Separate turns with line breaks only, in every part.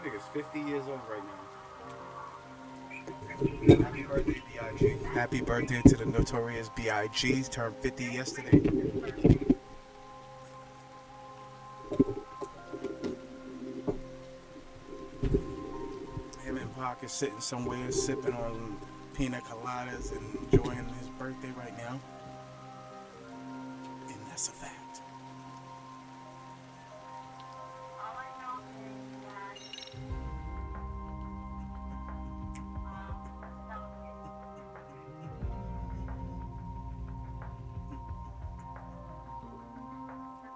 That nigga's 50 years old right now. Happy birthday, B.I.G. Happy birthday to the notorious B.I.G. Turned 50 yesterday. Him and Pac is sitting somewhere sipping on pina coladas and enjoying his birthday right now. And that's a fact.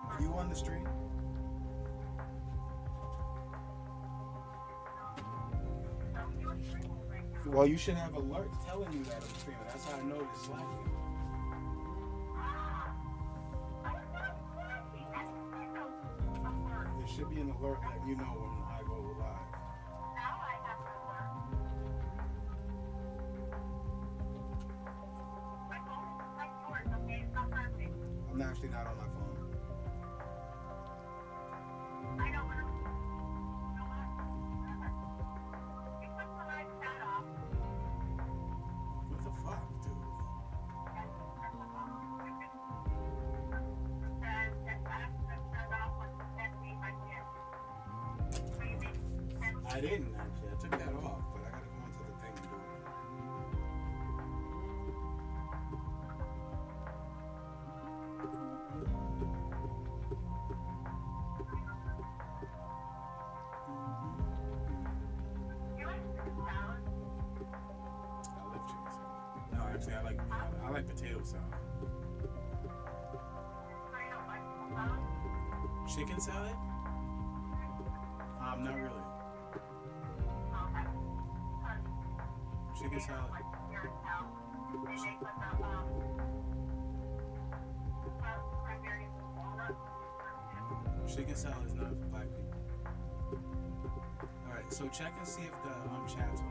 Are you on the street? Well, you should have alerts telling you that I'm streaming. That's how I know it's slacking. There should be an alert letting you know when I go live. I'm actually not on my phone. What the fuck, dude? I didn't actually. I took that off, but I gotta go into the thing and do it. I love chicken salad. No, actually, I like potato salad. Chicken salad? Not really. Chicken salad. Chicken salad is not for black people. Alright, so check and see if the chat's on.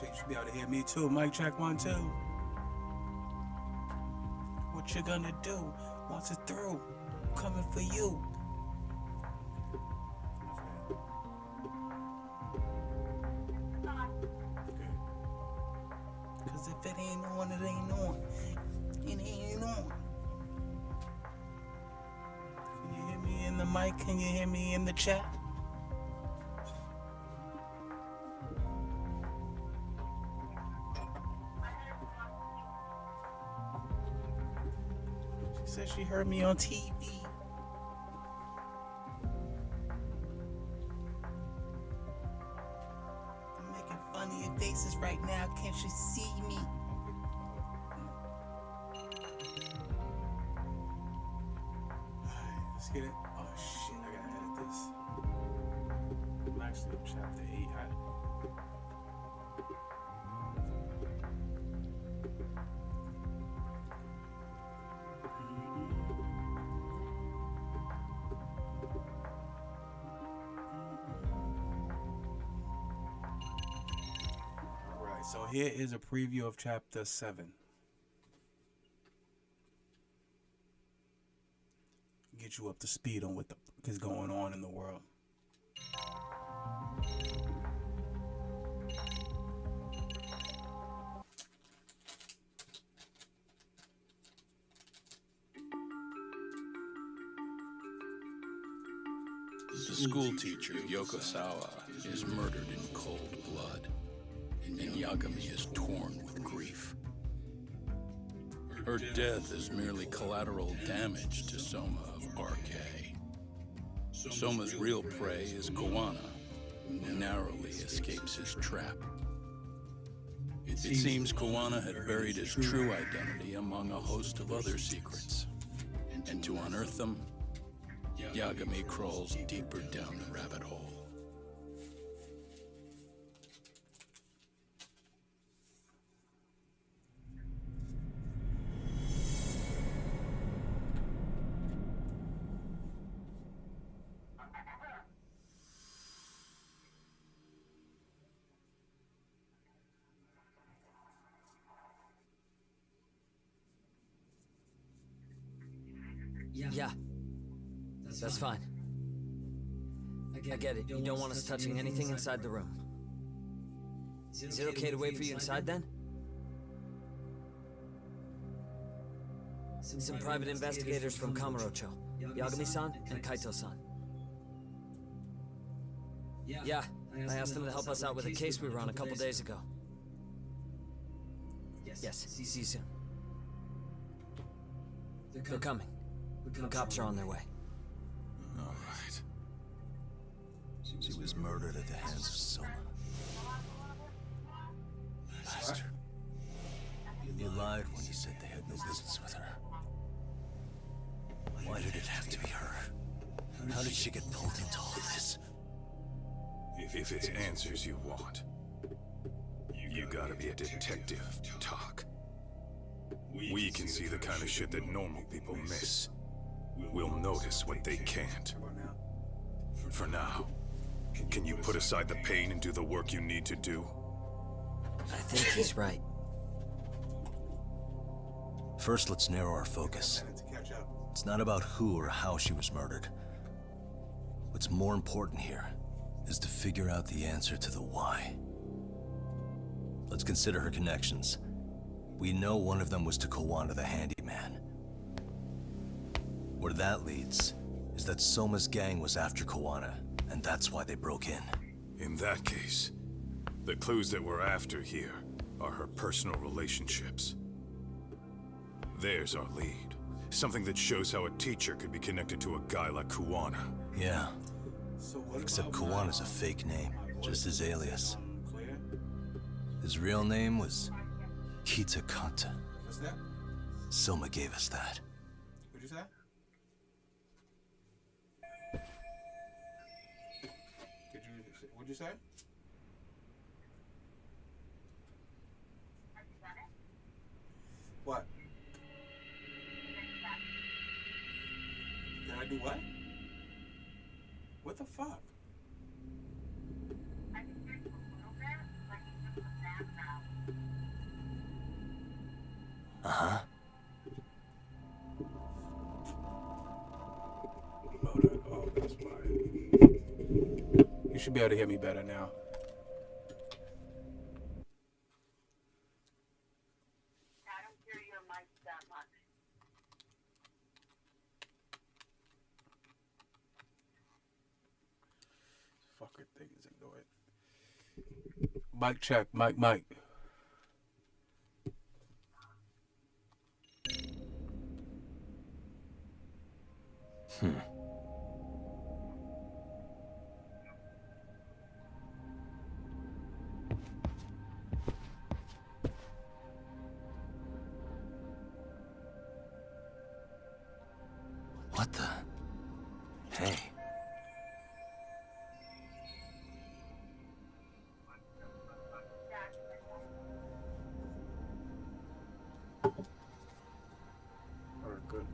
You should be able to hear me too. Mic check 1 2. What you gonna do once it's through? Coming for you. Cause if it ain't on, it ain't on. It ain't on. Can you hear me in the mic? Can you hear me in the chat? She said she heard me on TV. I'm making fun of your faces right now. Can't you see me? Alright, let's get it. Oh shit, I gotta edit this. I'm actually on chapter 8. Alright, so here is a preview of chapter 7. Get you up to speed on what the fuck is going on in the world.
The schoolteacher, Yokosawa, is murdered in cold blood, and Yagami is torn with grief. Her death is merely collateral damage to Soma of RK. Soma's real prey is Kawana, who narrowly escapes his trap. It seems Kawana had buried his true identity among a host of other secrets, and to unearth them, Yagami crawls deeper down the rabbit hole.
Yeah. That's fine. I get it. You don't want us touching anything inside the room. Is it okay to wait for you inside then? Some private investigators from Kamurocho. Yagami-san and Kaito-san. Yeah, I asked them to help us out with a case we were on a couple days ago. Yes, see you soon. They're coming. The cops are on their way.
All right. She was murdered at the hands of Soma. Bastard. You lied when you said they had no business with her. Why did it have to be her? How did she get pulled into all this?
If it's answers you want, you gotta be a detective to talk. We can see the kind of shit that normal people miss. We'll notice what they can't. For now, can you put aside the pain and do the work you need to do?
I think he's right.
First, let's narrow our focus. It's not about who or how she was murdered. What's more important here is to figure out the answer to the why. Let's consider her connections. We know one of them was to Kawana the handyman. Where that leads is that Soma's gang was after Kawana, and that's why they broke in.
In that case, the clues that we're after here are her personal relationships. There's our lead. Something that shows how a teacher could be connected to a guy like Kawana.
Yeah. Except Kawana's a fake name, just his alias. His real name was Kitakata.
What's that?
Soma gave us that.
What'd you say? What'd you say? What? Did I do what? What the fuck?
Uh-huh.
Oh, that's why. You should be able to hear me better now.
I don't hear your mic that much.
Fucker things ignore it. Mic check, mic.
What the? Hey.
Alright, good.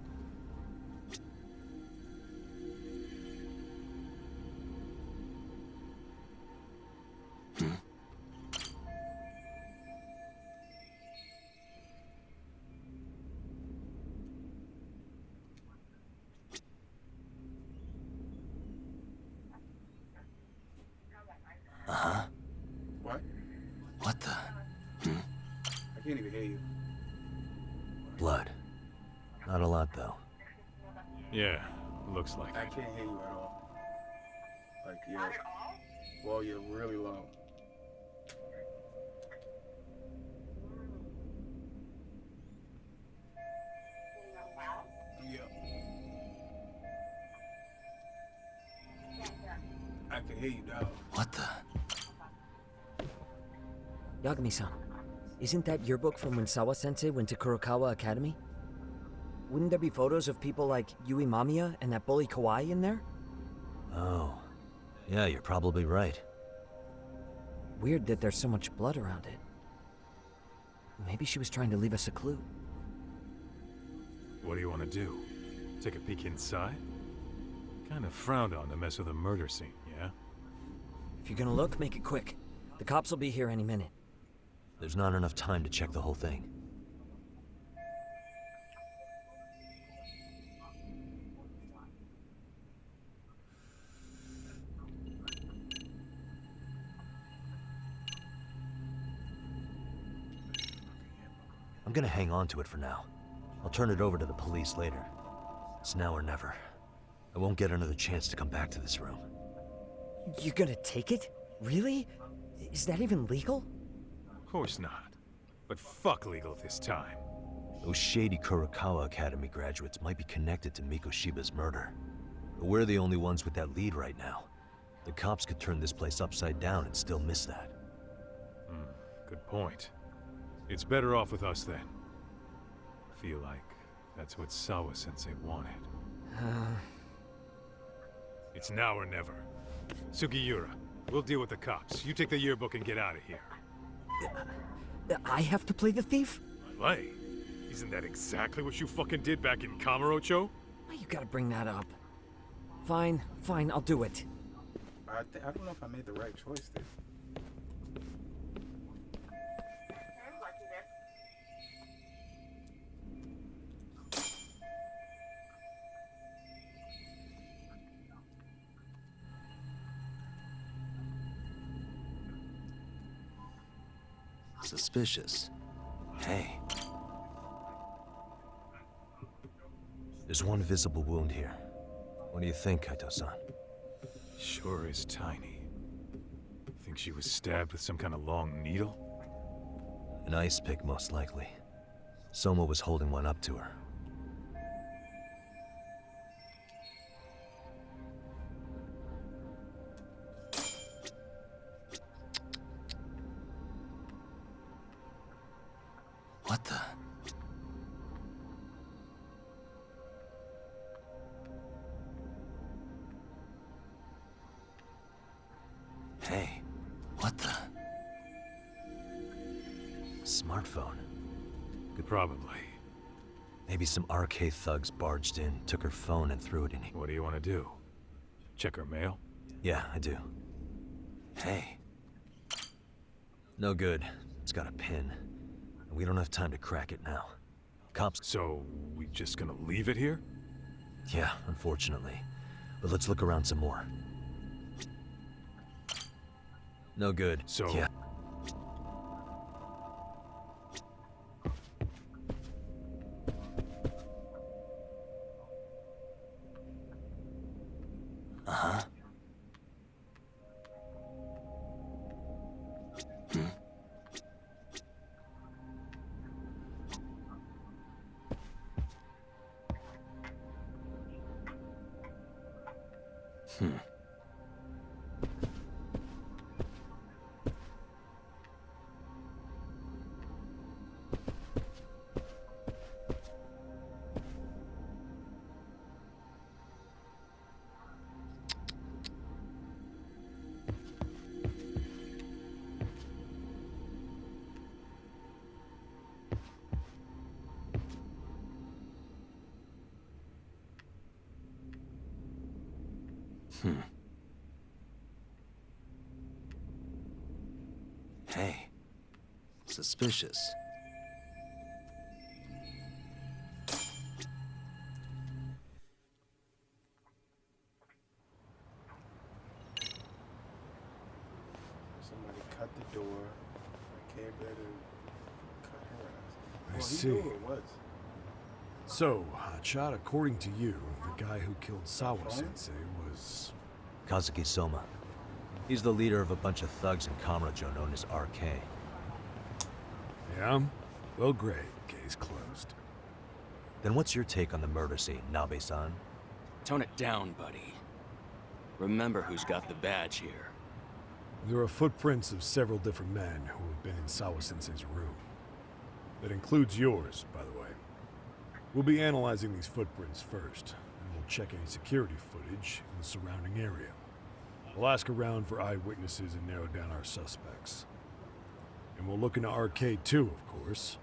Uh-huh.
What?
What the?
I can't even hear you.
Blood. Not a lot, though.
Yeah, looks like
I can't hear you at all. Like,
Not
you're,
at all?
well, you're really low. Yeah. I can hear you now.
What the?
Yagami-san, isn't that your book from when Sawa-sensei went to Kurokawa Academy? Wouldn't there be photos of people like Yui Mamiya and that bully Kawai in there?
Oh. Yeah, you're probably right.
Weird that there's so much blood around it. Maybe she was trying to leave us a clue.
What do you want to do? Take a peek inside? Kind of frowned on to mess with a murder scene, yeah?
If you're gonna look, make it quick. The cops will be here any minute.
There's not enough time to check the whole thing. I'm gonna hang on to it for now. I'll turn it over to the police later. It's now or never. I won't get another chance to come back to this room.
You're gonna take it? Really? Is that even legal?
Of course not. But fuck legal this time.
Those shady Kurokawa Academy graduates might be connected to Mikoshiba's murder. But we're the only ones with that lead right now. The cops could turn this place upside down and still miss that.
Good point. It's better off with us then. Feel like that's what Sawa-sensei wanted. It's now or never. Sugiura, we'll deal with the cops. You take the yearbook and get out of here.
I have to play the thief?
Play? Isn't that exactly what you fucking did back in Kamurocho?
Why you gotta bring that up? Fine, I'll do it.
I don't know if I made the right choice there.
I'm lucky there.
Suspicious. Hey. There's one visible wound here. What do you think, Kaito-san?
Sure is tiny. Think she was stabbed with some kind of long needle?
An ice pick, most likely. Soma was holding one up to her. What the? Hey, what the? Smartphone.
Probably.
Maybe some RK thugs barged in, took her phone and threw it in here.
What do you want to do? Check her mail?
Yeah, I do. Hey. No good. It's got a pin. We don't have time to crack it now. Cops...
So, we just gonna leave it here?
Yeah, unfortunately. But let's look around some more. No good.
So...
Yeah. Uh-huh. Hey. Suspicious.
Somebody cut the door. I came there to cut her ass.
I
Well,
see.
he knew who it was.
So, Hotshot, according to you, the guy who killed Sawa-sensei was...
Kazuki Soma. He's the leader of a bunch of thugs in Kamurocho known as RK.
Yeah? Well, great. Case closed.
Then what's your take on the murder scene, Nabe-san?
Tone it down, buddy. Remember who's got the badge here.
There are footprints of several different men who have been in Sawa-sensei's room. That includes yours, by the way. We'll be analyzing these footprints first, and we'll check any security footage in the surrounding area. We'll ask around for eyewitnesses and narrow down our suspects. And we'll look into RK too, of course.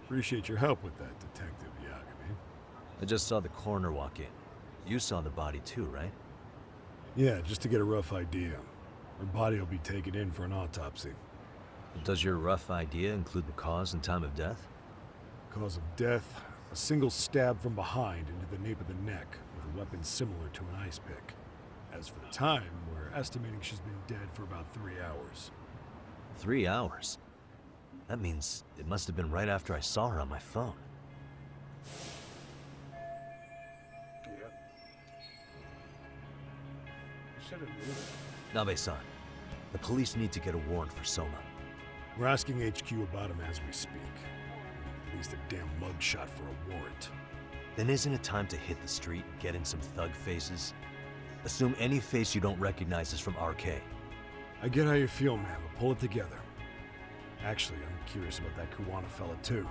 Appreciate your help with that, Detective Yagami.
I just saw the coroner walk in. You saw the body too, right?
Yeah, just to get a rough idea. Her body will be taken in for an autopsy.
Does your rough idea include the cause and time of death?
Cause of death, a single stab from behind into the nape of the neck with a weapon similar to an ice pick. As for the time, we're estimating she's been dead for about 3 hours.
3 hours? That means it must have been right after I saw her on my phone.
Yep. You should have knew.
Nabe-san, the police need to get a warrant for Soma.
We're asking HQ about him as we speak. At least a damn mugshot for a warrant.
Then isn't it time to hit the street and get in some thug faces? Assume any face you don't recognize is from RK.
I get how you feel, man, but pull it together. Actually, I'm curious about that Kuwana fella, too.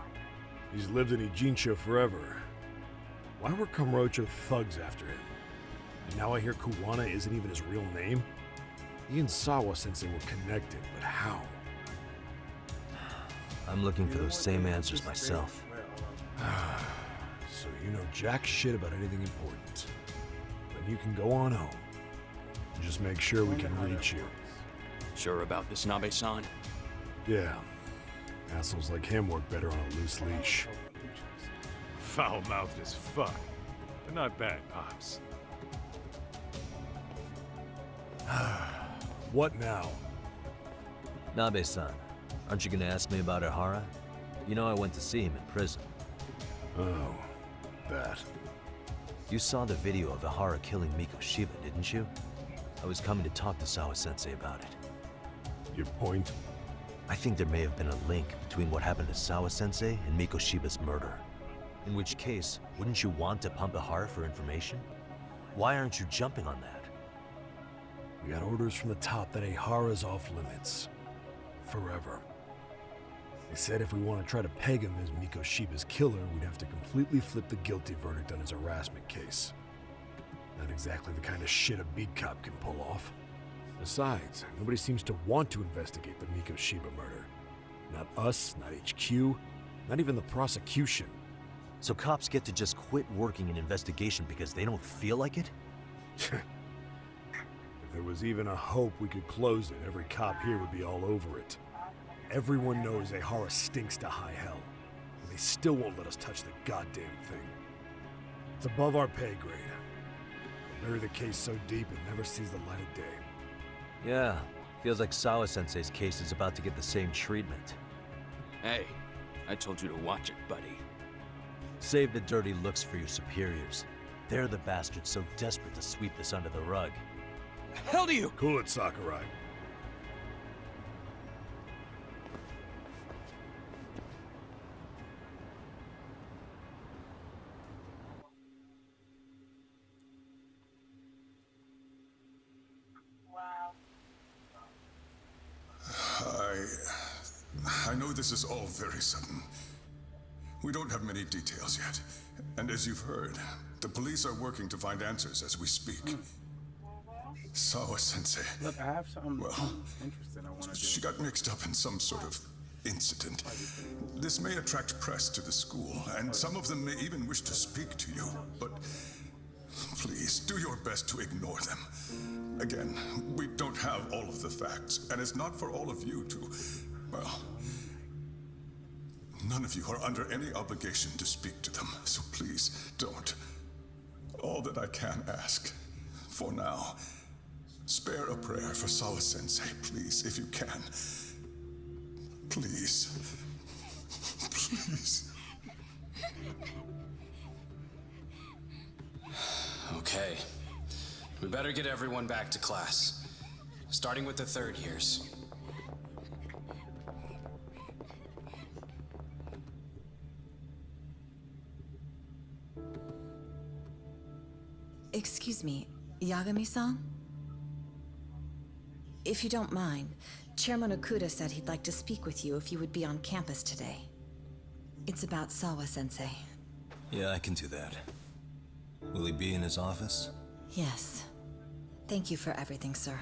He's lived in Ijincho forever. Why were Kamurocho thugs after him? And now I hear Kuwana isn't even his real name? He and Sawa-sensei were connected, but how?
I'm looking for those same answers myself.
So you know jack shit about anything important. Then you can go on home. Just make sure we can reach you.
Sure about this, Nabe-san?
Yeah. Assholes like him work better on a loose leash.
Foul-mouthed as fuck. But not bad, Pops.
What now?
Nabe-san, aren't you gonna ask me about Ihara? You know I went to see him in prison.
Oh, that.
You saw the video of Ihara killing Mikoshiba, didn't you? I was coming to talk to Sawa-sensei about it.
Your point?
I think there may have been a link between what happened to Sawa-sensei and Mikoshiba's murder. In which case, wouldn't you want to pump Ihara for information? Why aren't you jumping on that?
We got orders from the top that Ihara's off limits. Forever. They said if we want to try to peg him as Mikoshiba's killer, we'd have to completely flip the guilty verdict on his harassment case. Not exactly the kind of shit a beat cop can pull off. Besides, nobody seems to want to investigate the Mikoshiba murder. Not us, not HQ, not even the prosecution.
So cops get to just quit working an investigation because they don't feel like it?
If there was even a hope we could close it, every cop here would be all over it. Everyone knows Ihara stinks to high hell, and they still won't let us touch the goddamn thing. It's above our pay grade. We'll bury the case so deep it never sees the light of day.
Yeah, feels like Sawa-sensei's case is about to get the same treatment.
Hey, I told you to watch it, buddy.
Save the dirty looks for your superiors. They're the bastards so desperate to sweep this under the rug.
The hell do you?
Cool it, Sakurai.
I know this is all very sudden. We don't have many details yet. And as you've heard, the police are working to find answers as we speak. Sawa-sensei.
Look, I have something
Well,
interesting I want to do.
She got mixed up in some sort of incident. This may attract press to the school, and some of them may even wish to speak to you. But please, do your best to ignore them. Again, we don't have all of the facts, and it's not for all of you to, well, none of you are under any obligation to speak to them, so please don't. All that I can ask, for now, spare a prayer for Sawa-sensei, please, if you can. Please. Please.
Okay. We better get everyone back to class. Starting with the third years.
Excuse me, Yagami-san? If you don't mind, Chairman Okuda said he'd like to speak with you if you would be on campus today. It's about Sawa-sensei.
Yeah, I can do that. Will he be in his office?
Yes. Thank you for everything, sir.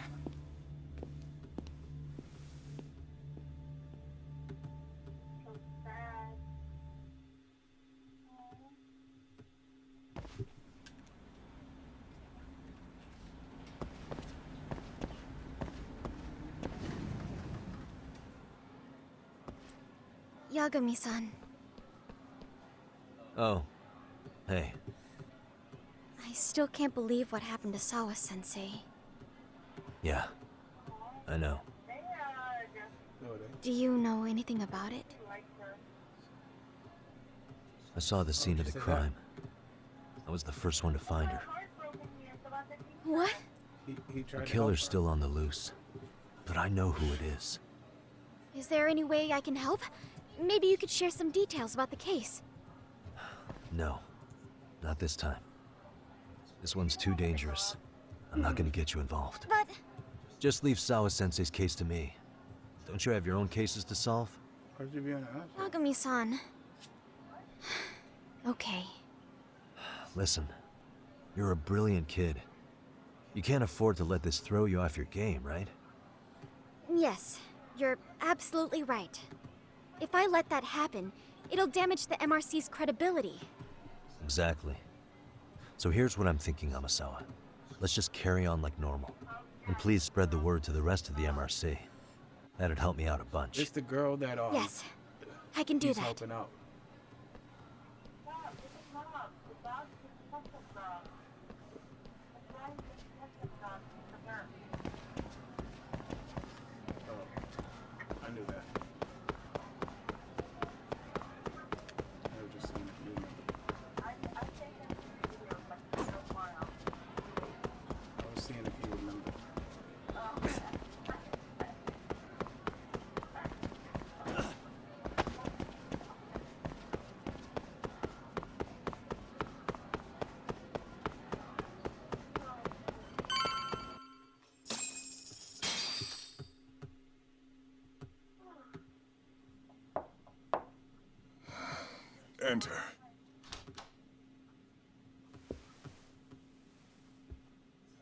Yagami-san,
Oh. Hey.
I still can't believe what happened to Sawa-sensei.
Yeah. I know.
Do you know anything about it?
I saw the scene of the crime. I was the first one to find her.
What?
He
The
tried to
killer's
help
still on the loose, but I know who it is.
Is there any way I can help? Maybe you could share some details about the case.
No, not this time. This one's too dangerous. I'm not gonna get you involved.
But...
Just leave Sawa-sensei's case to me. Don't you have your own cases to solve?
Why'd you be on the outside?
Yagami-san. Okay.
Listen, you're a brilliant kid. You can't afford to let this throw you off your game, right?
Yes, you're absolutely right. If I let that happen, it'll damage the MRC's credibility.
Exactly. So here's what I'm thinking, Amasawa. Let's just carry on like normal. And please spread the word to the rest of the MRC. That'd help me out a bunch.
It's the girl that
Yes, I can do
he's
that.
helping out. I knew that. I was just seeing if you remember. I was seeing if you remember.
Enter.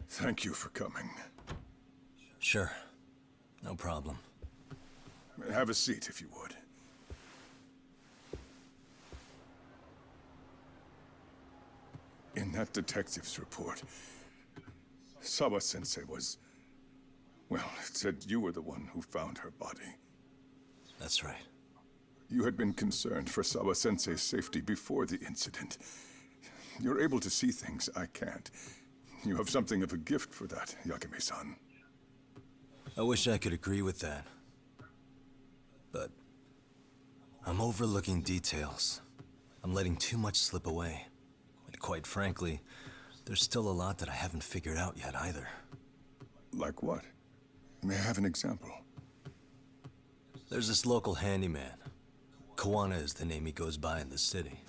Thank you for coming.
Sure. No problem.
Have a seat if you would. In that detective's report, Sawa-sensei was... Well, it said you were the one who found her body.
That's right.
You had been concerned for Sawa-sensei's safety before the incident. You're able to see things I can't. You have something of a gift for that, Yagami-san.
I wish I could agree with that. But I'm overlooking details. I'm letting too much slip away. And quite frankly, there's still a lot that I haven't figured out yet either.
Like what? May I have an example?
There's this local handyman. Kawana is the name he goes by in the city.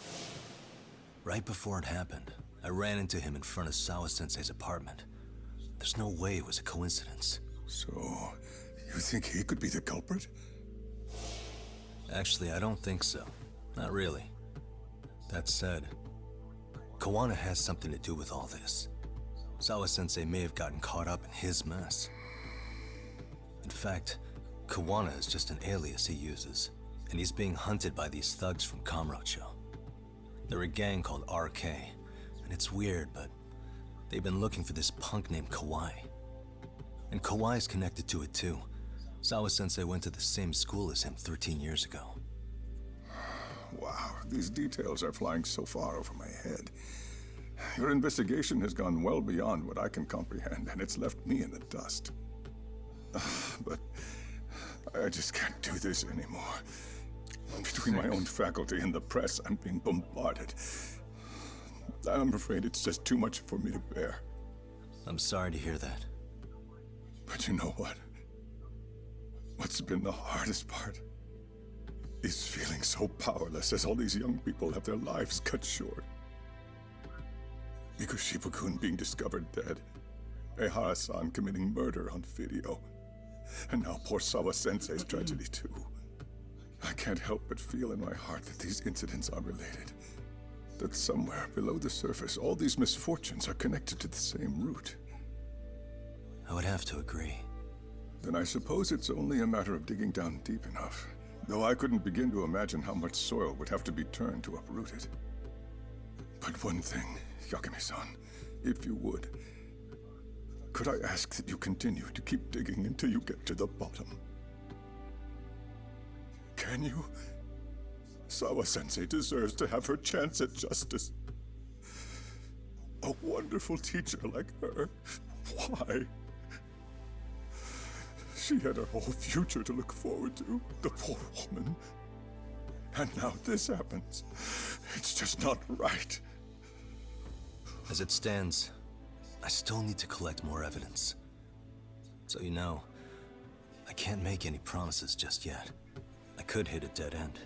Right before it happened, I ran into him in front of Sawa-sensei's apartment. There's no way it was a coincidence.
So, you think he could be the culprit?
Actually, I don't think so. Not really. That said, Kawana has something to do with all this. Sawa-sensei may have gotten caught up in his mess. In fact, Kawana is just an alias he uses, and he's being hunted by these thugs from Kamurocho. They're a gang called RK, and it's weird, but they've been looking for this punk named Kawai. And Kawai's connected to it too. Sawa-sensei went to the same school as him 13 years ago.
Wow, these details are flying so far over my head. Your investigation has gone well beyond what I can comprehend, and it's left me in the dust. But I just can't do this anymore. Between my own faculty and the press, I'm being bombarded. I'm afraid it's just too much for me to bear.
I'm sorry to hear that.
But you know what? What's been the hardest part is feeling so powerless as all these young people have their lives cut short. Mikushiba-kun being discovered dead, Ehara-san committing murder on video, and now poor Sawa-sensei's tragedy too. I can't help but feel in my heart that these incidents are related. That somewhere below the surface, all these misfortunes are connected to the same root.
I would have to agree.
Then I suppose it's only a matter of digging down deep enough. Though I couldn't begin to imagine how much soil would have to be turned to uproot it. But one thing, Yagami-san, if you would, could I ask that you continue to keep digging until you get to the bottom? Can you? Sawa-sensei deserves to have her chance at justice. A wonderful teacher like her. Why?
She had her whole future to look forward to, the poor woman. And now this happens. It's just not right.
As it stands, I still need to collect more evidence. So you know, I can't make any promises just yet. I could hit a dead end.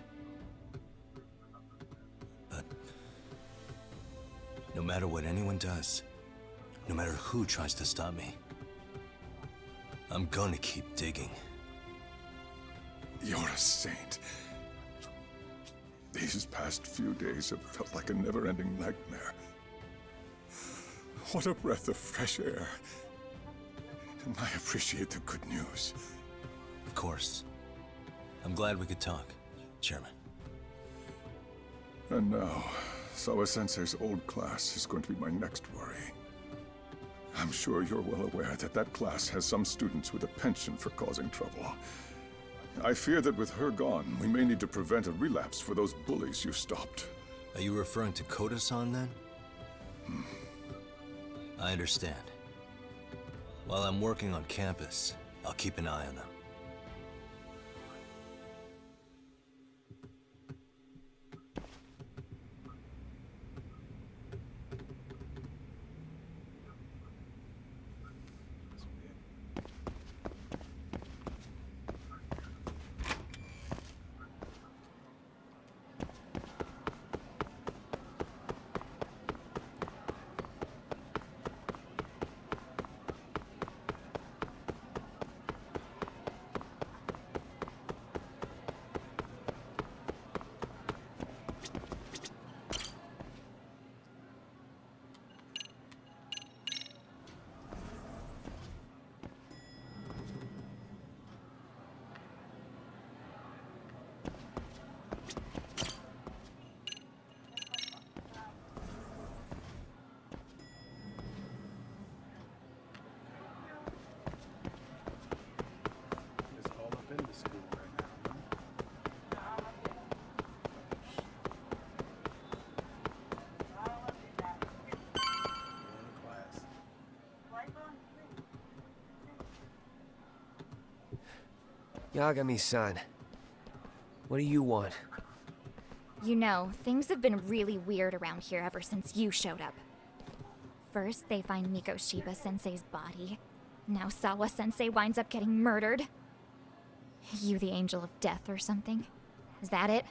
But no matter what anyone does, no matter who tries to stop me, I'm gonna keep digging.
You're a saint. These past few days have felt like a never-ending nightmare. What a breath of fresh air. And I appreciate the good news.
Of course. I'm glad we could talk, Chairman.
And now, Sawa-sensei's old class is going to be my next worry. I'm sure you're well aware that that class has some students with a penchant for causing trouble. I fear that with her gone, we may need to prevent a relapse for those bullies you stopped.
Are you referring to Koda-san then? I understand. While I'm working on campus, I'll keep an eye on them.
It's all up in the school right now.
Yagami-san, what do you want?
You know, things have been really weird around here ever since you showed up. First, they find Mikoshiba-sensei's body. Now Sawa-sensei winds up getting murdered. You the angel of death or something? Is that it?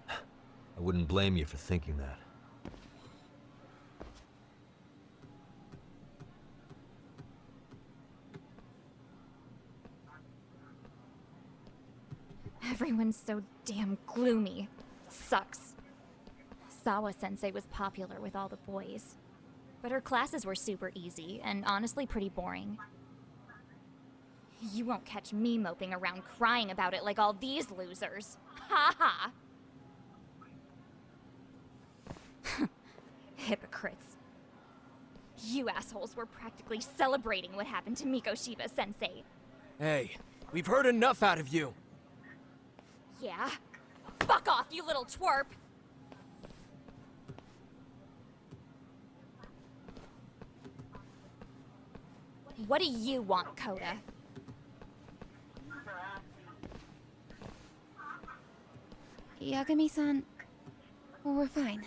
I wouldn't blame you for thinking that.
Everyone's so damn gloomy. It sucks. Sawa-sensei was popular with all the boys. But her classes were super easy, and honestly pretty boring. You won't catch me moping around crying about it like all these losers. Ha ha! Hypocrites. You assholes were practically celebrating what happened to Mikoshiba-sensei.
Hey, we've heard enough out of you.
Yeah? Fuck off, you little twerp! What do you want, Koda?
Yagami-san, well, we're fine.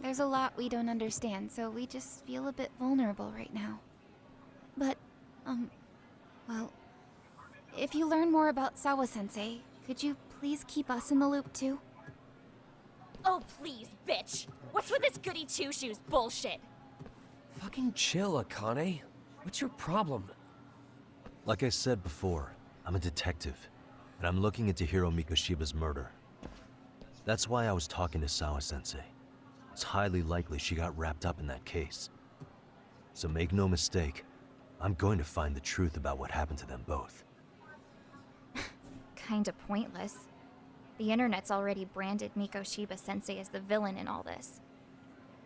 There's a lot we don't understand, so we just feel a bit vulnerable right now. But, well, if you learn more about Sawa-sensei, could you please keep us in the loop too?
Oh, please, bitch! What's with this goody two-shoes bullshit?
Fucking chill, Akane. What's your problem?
Like I said before, I'm a detective, and I'm looking into Hiro Mikoshiba's murder. That's why I was talking to Sawa-sensei. It's highly likely she got wrapped up in that case. So make no mistake, I'm going to find the truth about what happened to them both.
Kinda pointless. The internet's already branded Mikoshiba-sensei as the villain in all this.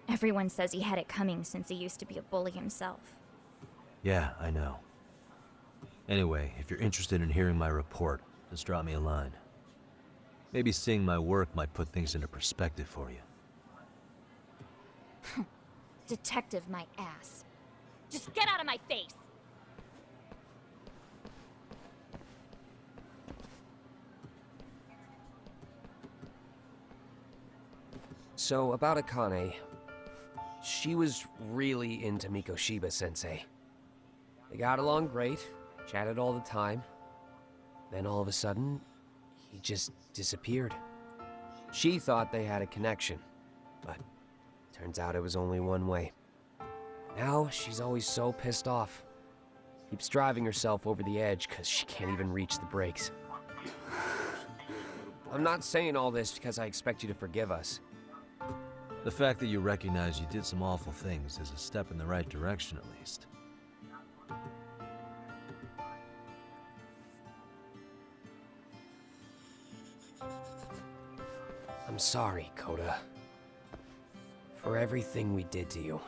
Everyone says he had it coming since he used to be a bully himself.
Yeah, I know. Anyway, if you're interested in hearing my report, just drop me a line. Maybe seeing my work might put things into perspective for you.
Detective my ass. Just get out of my face!
So, about Akane. She was really into Mikoshiba-sensei. They got along great, chatted all the time. Then all of a sudden, he just disappeared. She thought they had a connection, but turns out it was only one way. Now, she's always so pissed off. Keeps driving herself over the edge because she can't even reach the brakes. I'm not saying all this because I expect you to forgive us.
The fact that you recognize you did some awful things is a step in the right direction, at least.
I'm sorry, Koda. For everything we did to you.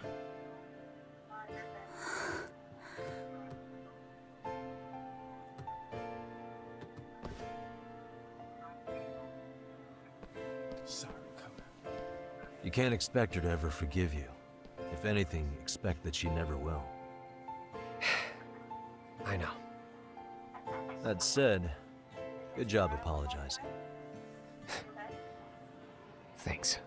Sorry, Koda.
You can't expect her to ever forgive you. If anything, expect that she never will.
I know.
That said, good job apologizing.
Thanks.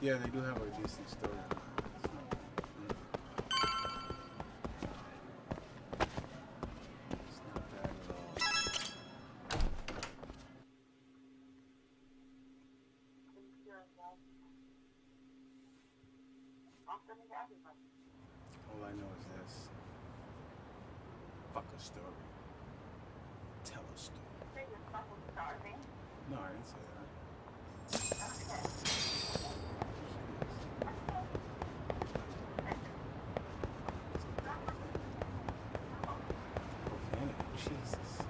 Yeah, they do have a decent story. All I know is this. Fuck a story. Tell a story. No, I didn't say that. Jesus.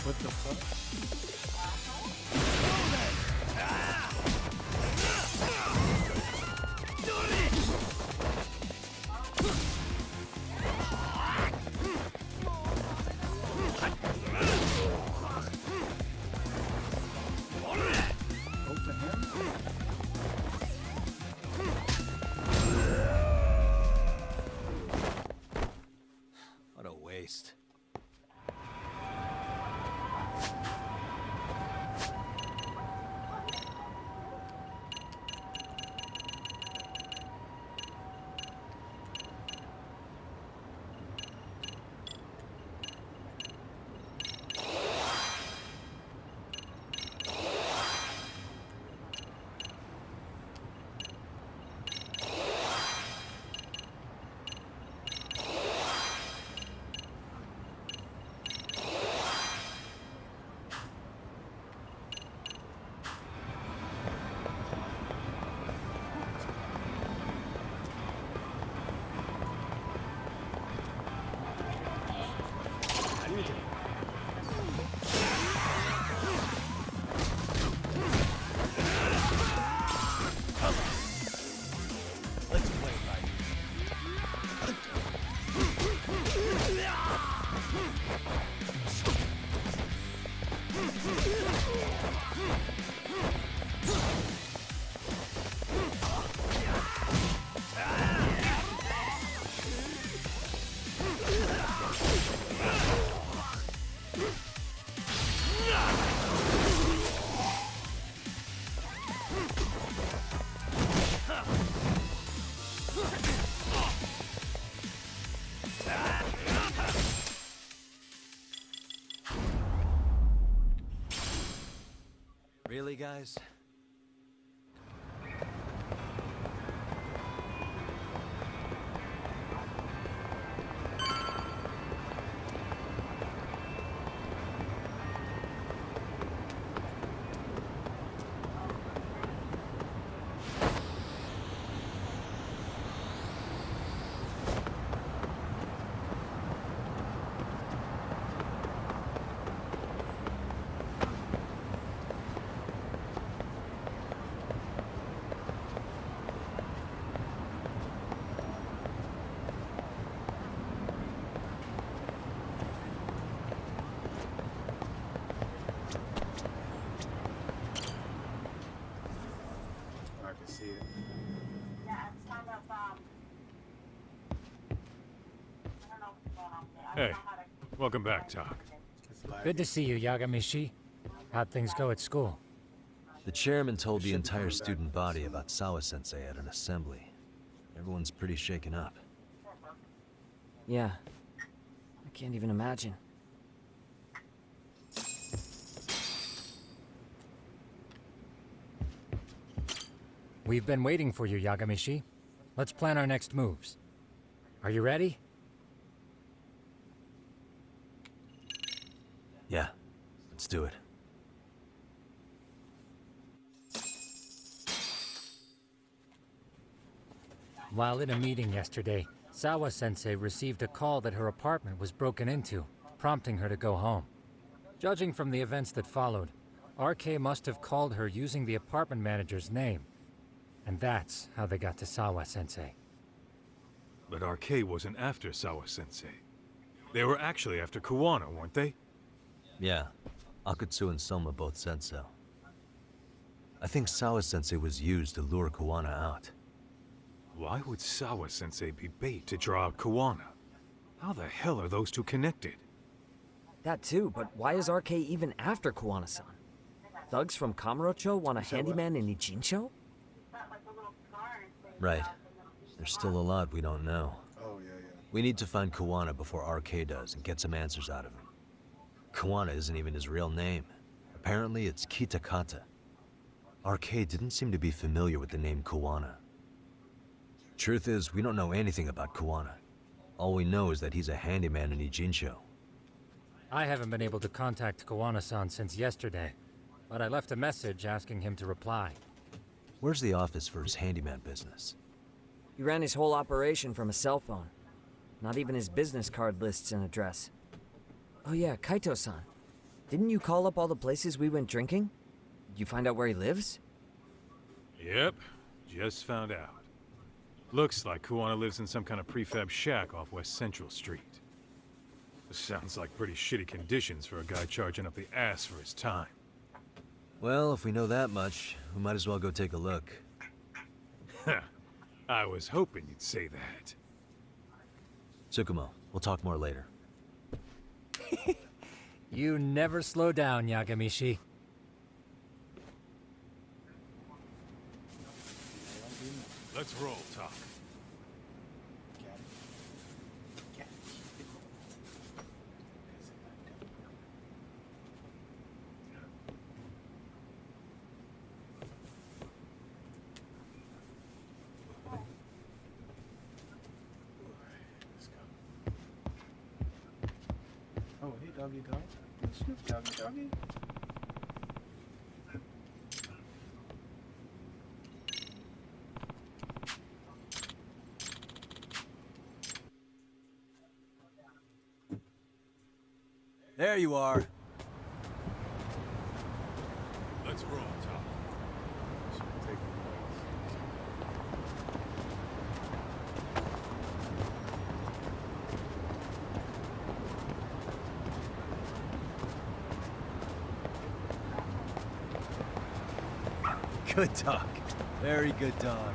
What the fuck? Open him?
What a waste. Really, guys?
I can see it.
Hey, welcome back, Tak.
Good to see you, Yagamishi. How'd things go at school?
The chairman told the entire student body about Sawa-sensei at an assembly. Everyone's pretty shaken up.
Yeah. I can't even imagine.
We've been waiting for you, Yagamishi. Let's plan our next moves. Are you ready?
Yeah, let's do it.
While in a meeting yesterday, Sawa-sensei received a call that her apartment was broken into, prompting her to go home. Judging from the events that followed, RK must have called her using the apartment manager's name. And that's how they got to Sawa-sensei.
But RK wasn't after Sawa-sensei. They were actually after Kuwana, weren't they?
Yeah, Akutsu and Soma both said so. I think Sawa-sensei was used to lure Kuwana out.
Why would Sawa-sensei be bait to draw out Kuwana? How the hell are those two connected?
That too, but why is RK even after Kuwana-san? Thugs from Kamurocho want a handyman in Ijincho?
Right. There's still a lot we don't know.
Oh, yeah, yeah.
We need to find Kuwana before RK does and get some answers out of him. Kuwana isn't even his real name. Apparently it's Kitakata. RK didn't seem to be familiar with the name Kuwana. Truth is, we don't know anything about Kuwana. All we know is that he's a handyman in Ijincho.
I haven't been able to contact Kuwana-san since yesterday, but I left a message asking him to reply.
Where's the office for his handyman business?
He ran his whole operation from a cell phone. Not even his business card lists an address. Oh yeah, Kaito-san. Didn't you call up all the places we went drinking? Did you find out where he lives?
Yep, just found out. Looks like Kuwana lives in some kind of prefab shack off West Central Street. Sounds like pretty shitty conditions for a guy charging up the ass for his time.
Well, if we know that much, we might as well go take a look.
I was hoping you'd say that.
Tsukumo, we'll talk more later.
You never slow down, Yagamishi.
Let's roll, Tak.
Oh, hey, doggy dog. Snoop doggy doggy.
There you are.
Let's roll, Tak.
Good dog. Very good dog.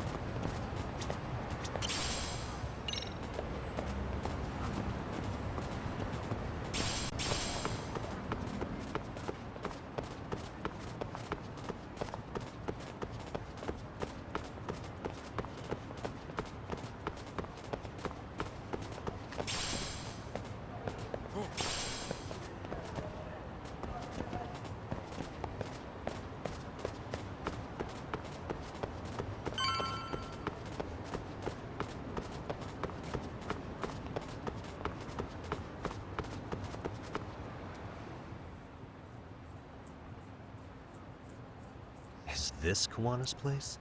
Is this Kawana's place?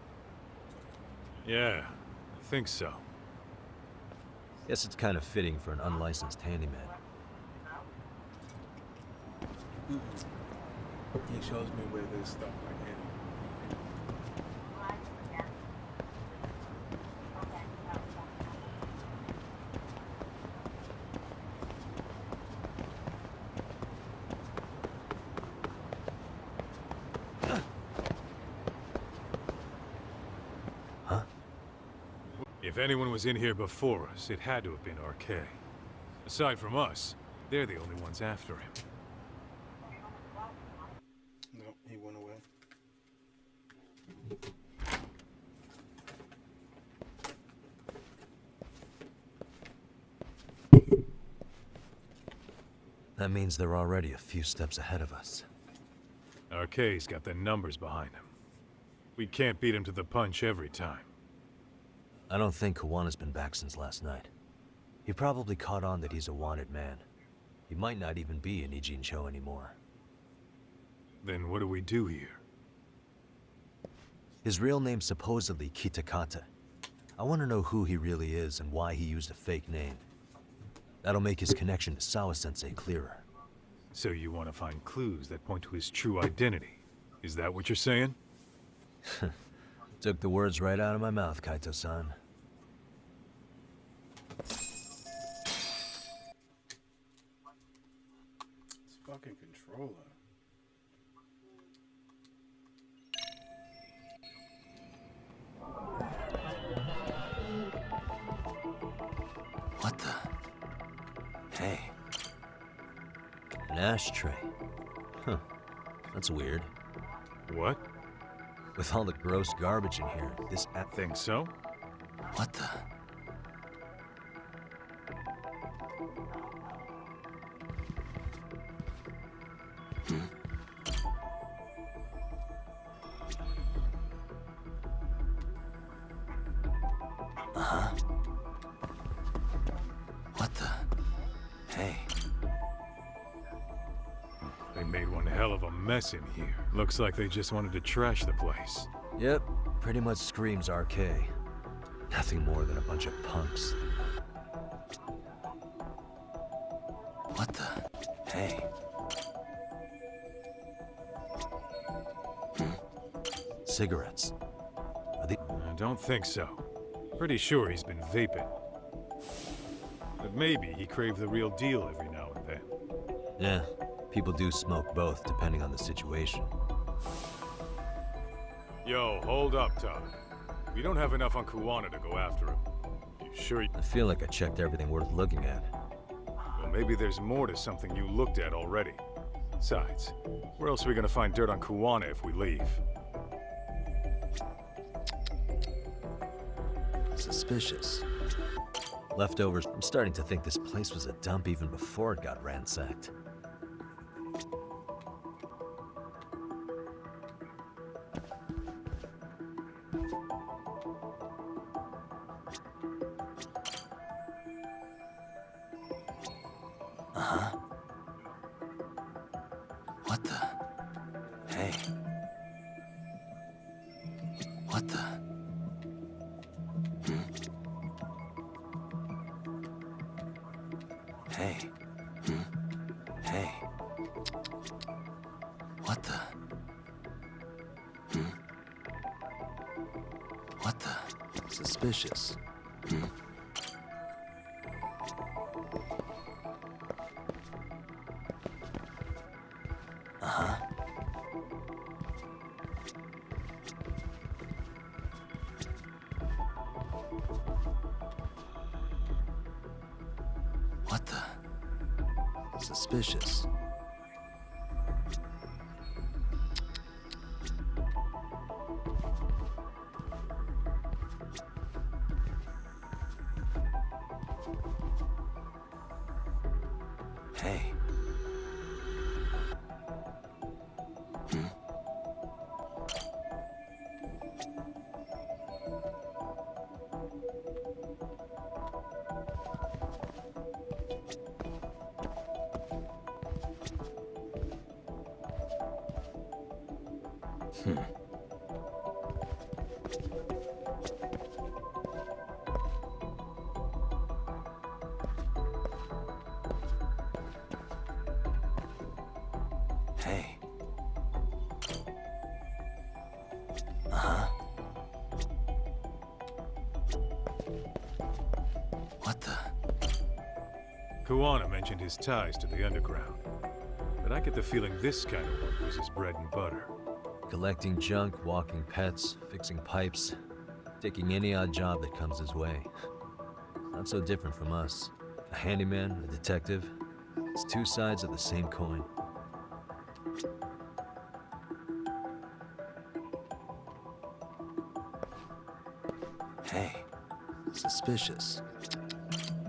Yeah, I think so.
Guess it's kind of fitting for an unlicensed handyman.
He shows me where there's stuff like him.
If anyone was in here before us, it had to have been RK. Aside from us, they're the only ones after him.
No, he went away.
That means they're already a few steps ahead of us.
RK's got the numbers behind him. We can't beat him to the punch every time.
I don't think Kawana's been back since last night. He probably caught on that he's a wanted man. He might not even be in Ijincho anymore.
Then what do we do here?
His real name's supposedly Kitakata. I want to know who he really is and why he used a fake name. That'll make his connection to Sawa-sensei clearer.
So you want to find clues that point to his true identity? Is that what you're saying?
Took the words right out of my mouth, Kaito-san.
It's fucking controller.
What the? Hey. An ashtray. Huh. That's weird.
What?
With all the gross garbage in here, this
Think so?
What the? Uh-huh. What the? Hey.
They made one hell of a mess in here. Looks like they just wanted to trash the place.
Yep, pretty much screams RK. Nothing more than a bunch of punks. What the? Hey. Cigarettes. Are they?
I don't think so. Pretty sure he's been vaping. But maybe he craved the real deal every now and then.
Yeah, people do smoke both, depending on the situation.
Yo, hold up, Todd. We don't have enough on Kuwana to go after him. You sure you...
I feel like I checked everything worth looking at.
Well, maybe there's more to something you looked at already. Besides, where else are we gonna find dirt on Kuwana if we leave?
Suspicious. Leftovers. I'm starting to think this place was a dump even before it got ransacked. Uh-huh. What the? Hey. What the? Hey. Hey. What the? What the? Suspicious. Uh-huh. Suspicious. Hey. Hey. Uh-huh. What the?
Kuwana mentioned his ties to the underground. But I get the feeling this kind of work was his bread and butter.
Collecting junk, walking pets, fixing pipes, taking any odd job that comes his way. Not so different from us. A handyman, a detective. It's two sides of the same coin. Hey, suspicious.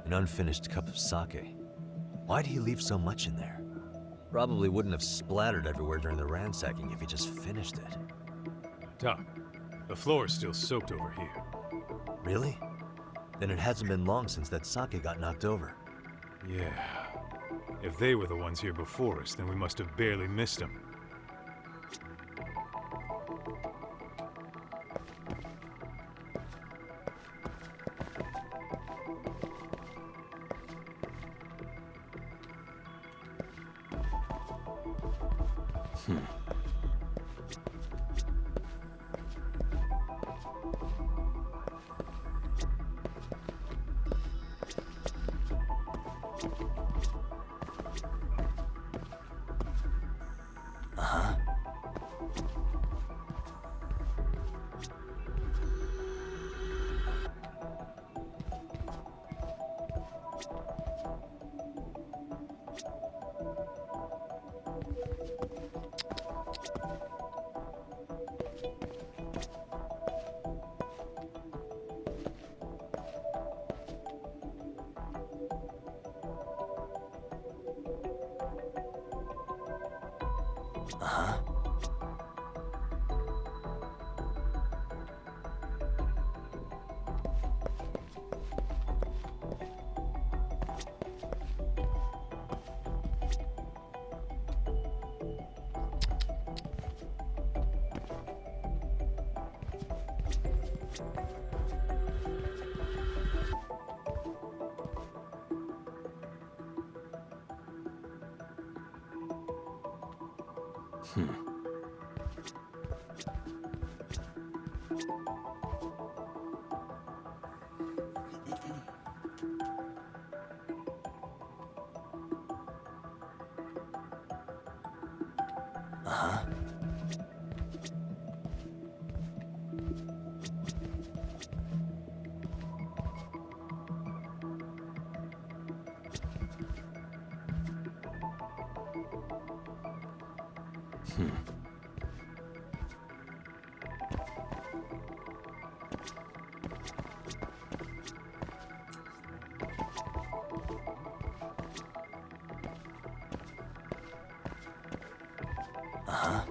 An unfinished cup of sake. Why'd he leave so much in there? Probably wouldn't have splattered everywhere during the ransacking if he just finished it.
Doc, the floor is still soaked over here.
Really? Then it hasn't been long since that sake got knocked over.
Yeah. If they were the ones here before us, then we must have barely missed them.
Uh-huh. Uh-huh. Uh-huh. Uh-huh.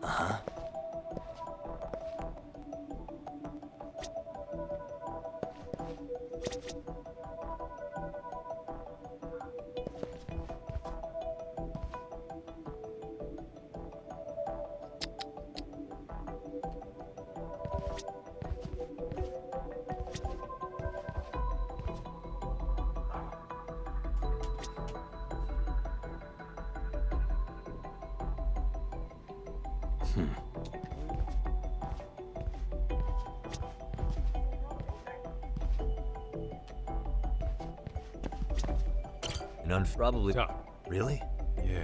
Uh-huh. Probably.
Really? Yeah.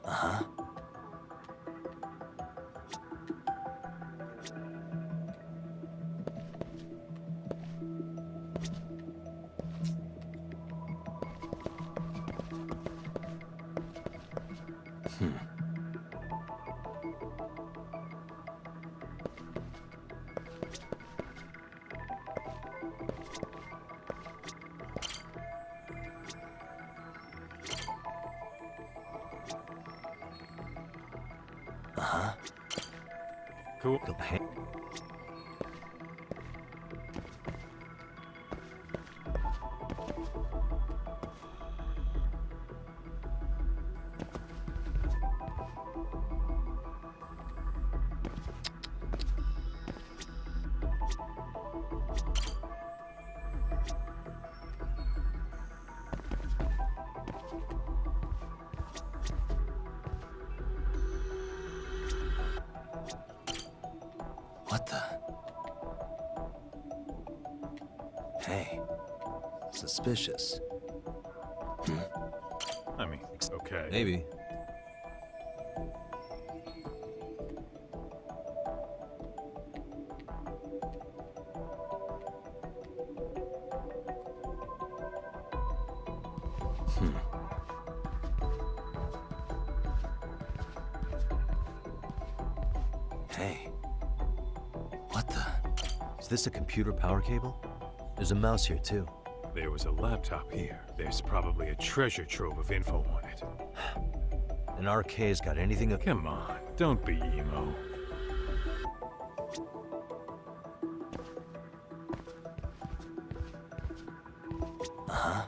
Uh-huh. Uh-huh.
Cool.
What the? Hey. Suspicious.
I mean, okay.
Maybe. Hey. What the? Is this a computer power cable? There's a mouse here, too.
There was a laptop here. There's probably a treasure trove of info on it.
And RK's got anything...
Come on, don't be emo.
Uh-huh.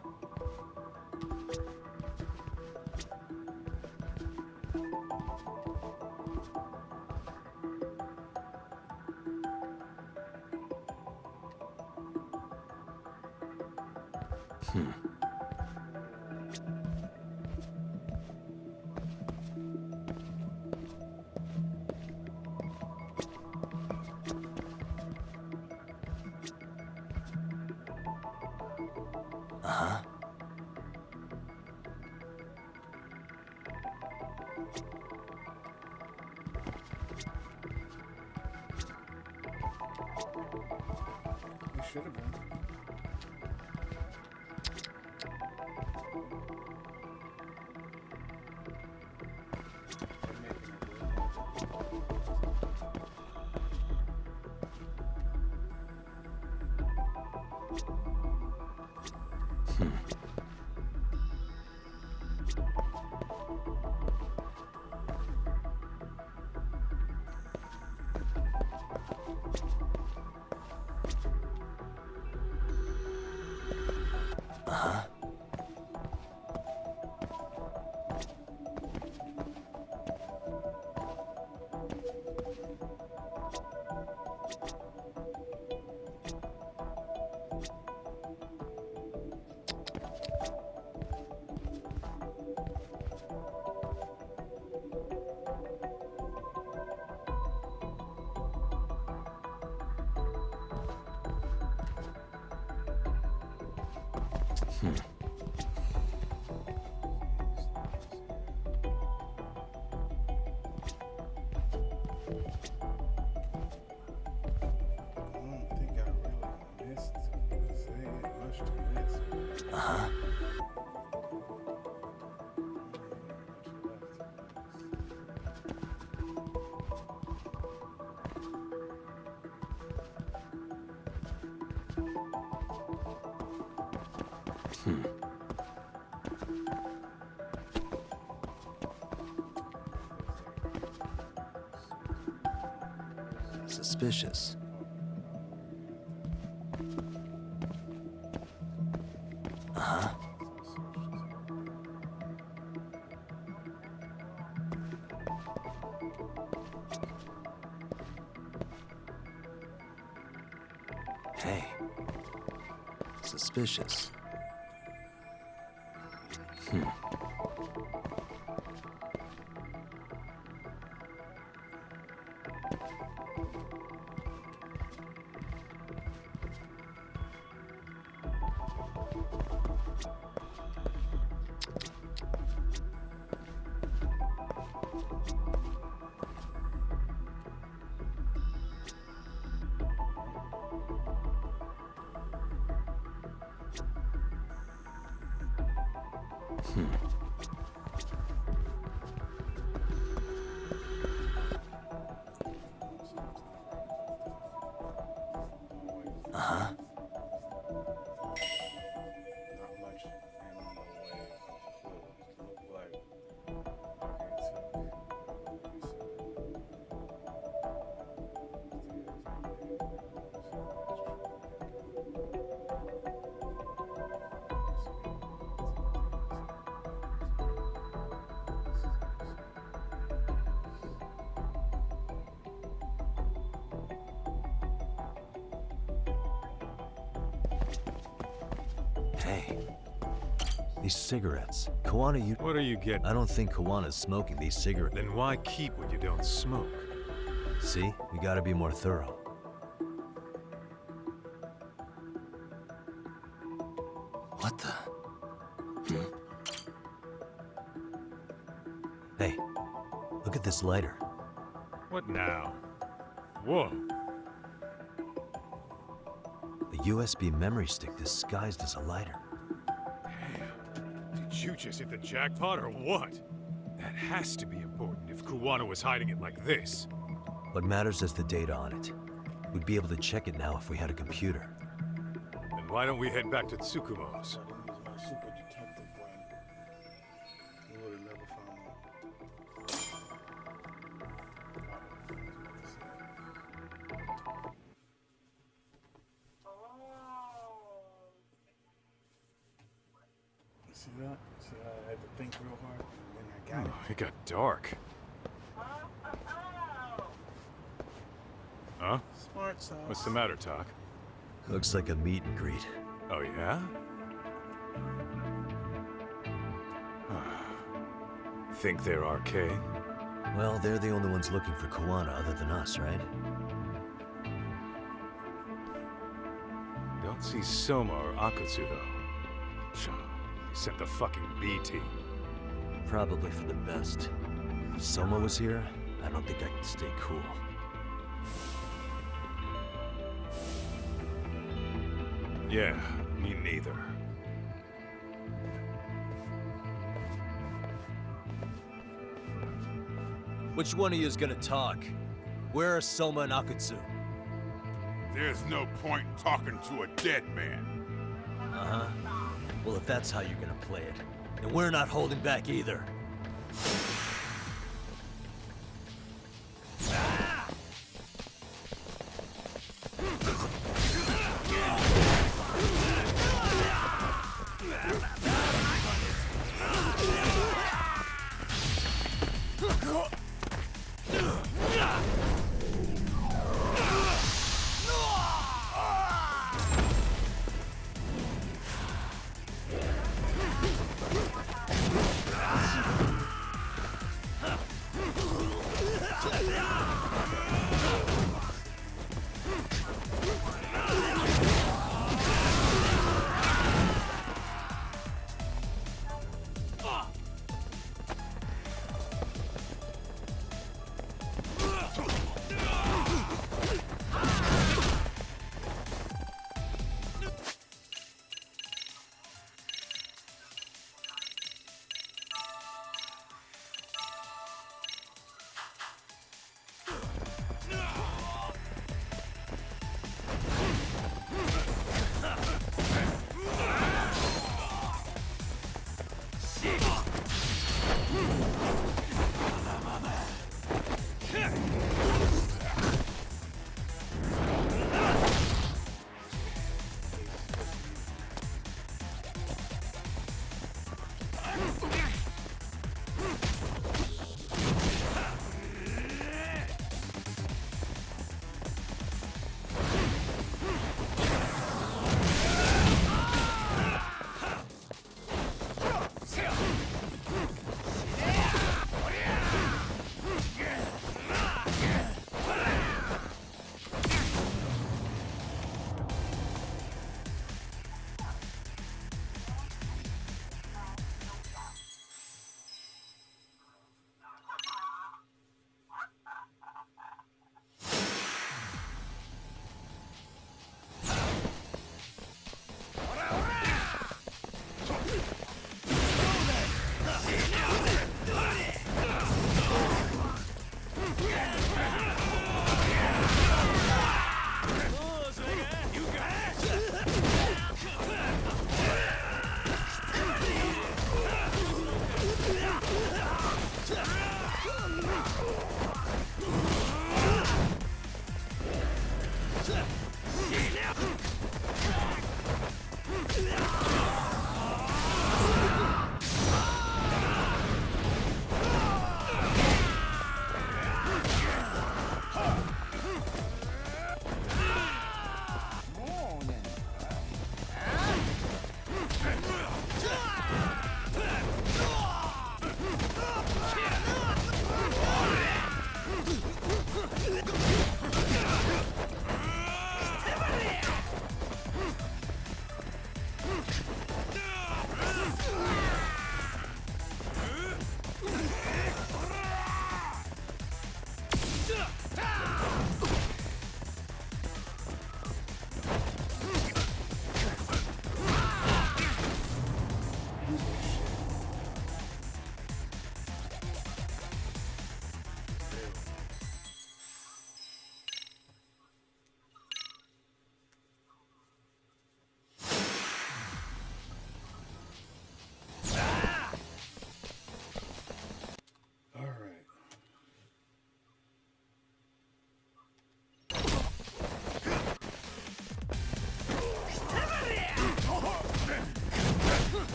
Uh-huh.
We should have been.
Uh-huh. Uh-huh. Suspicious. Uh-huh. suspicious.
Not
Uh-huh.
much in the way of clues. Look like
Hey. These cigarettes. Kawana, you...
What are you getting?
I don't think Kawana's smoking these cigarettes.
Then why keep what you don't smoke?
See? We gotta be more thorough. What the... Hey, look at this lighter.
What now? Whoa.
A USB memory stick disguised as a lighter.
Did you just hit the jackpot or what? That has to be important if Kuwana was hiding it like this.
What matters is the data on it. We'd be able to check it now if we had a computer.
Then why don't we head back to Tsukumo's?
my super detective brain. He would have never found out. See that? See how I had to think real hard and then I got it.
Oh, it got dark. Huh?
Smart sauce.
What's the matter, Talk?
Looks like a meet and greet.
Oh, yeah? Think they're RK?
Well, they're the only ones looking for Kawana other than us, right?
Don't see Soma or Akutsu, though. They sent the fucking B team.
Probably for the best. If Soma was here, I don't think I could stay cool.
Yeah, me neither.
Which one of you is gonna talk? Where are Soma and Akutsu?
There's no point in talking to a dead man.
Uh-huh. Well, if that's how you're gonna play it, then we're not holding back either.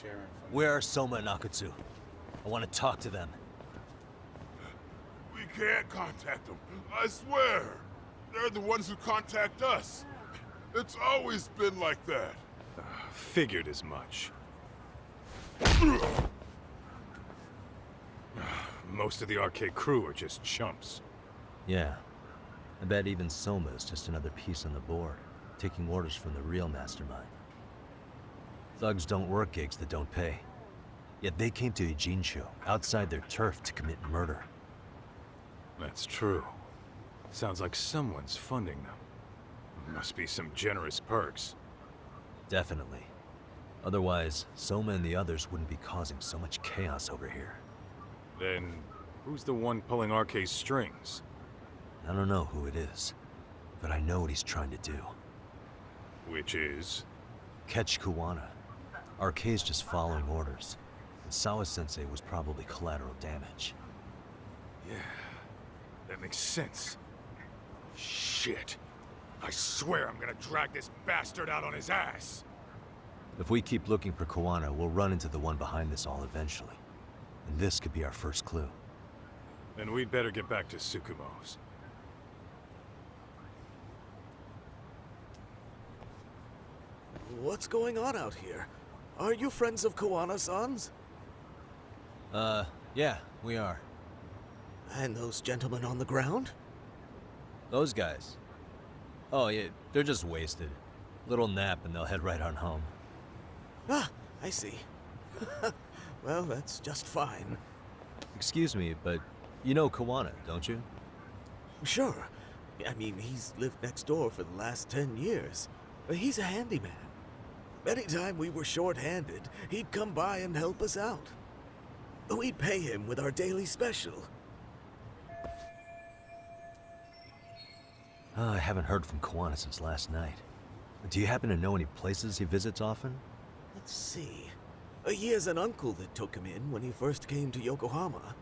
sharing.
Where are Soma and Akutsu? I want to talk to them.
We can't contact them. I swear. They're the ones who contact us. It's always been like that.
Figured as much. Most of the arcade crew are just chumps.
Yeah. I bet even Soma is just another piece on the board, taking orders from the real mastermind. Thugs don't work gigs that don't pay. Yet they came to Ijincho, outside their turf, to commit murder.
That's true. Sounds like someone's funding them. Must be some generous perks.
Definitely. Otherwise, Soma and the others wouldn't be causing so much chaos over here.
Then, who's the one pulling RK's strings?
I don't know who it is, but I know what he's trying to do.
Which is?
Catch Kuwana. RK's just following orders. And Sawa-sensei was probably collateral damage.
Yeah, that makes sense. Shit. I swear I'm gonna drag this bastard out on his ass.
If we keep looking for Kuwana, we'll run into the one behind this all eventually. And this could be our first clue.
Then we'd better get back to Tsukumo's.
What's going on out here? Are you friends of Kuwana-san's?
Yeah, we are.
And those gentlemen on the ground?
Those guys? Oh, yeah, they're just wasted. Little nap and they'll head right on home.
Ah, I see. Well, that's just fine.
Excuse me, but you know Kuwana, don't you?
Sure. I mean, he's lived next door for the last 10 years. He's a handyman. Anytime we were short-handed, he'd come by and help us out. We'd pay him with our daily special.
I haven't heard from Kuwana since last night. Do you happen to know any places he visits often?
Let's see. He has an uncle that took him in when he first came to Yokohama.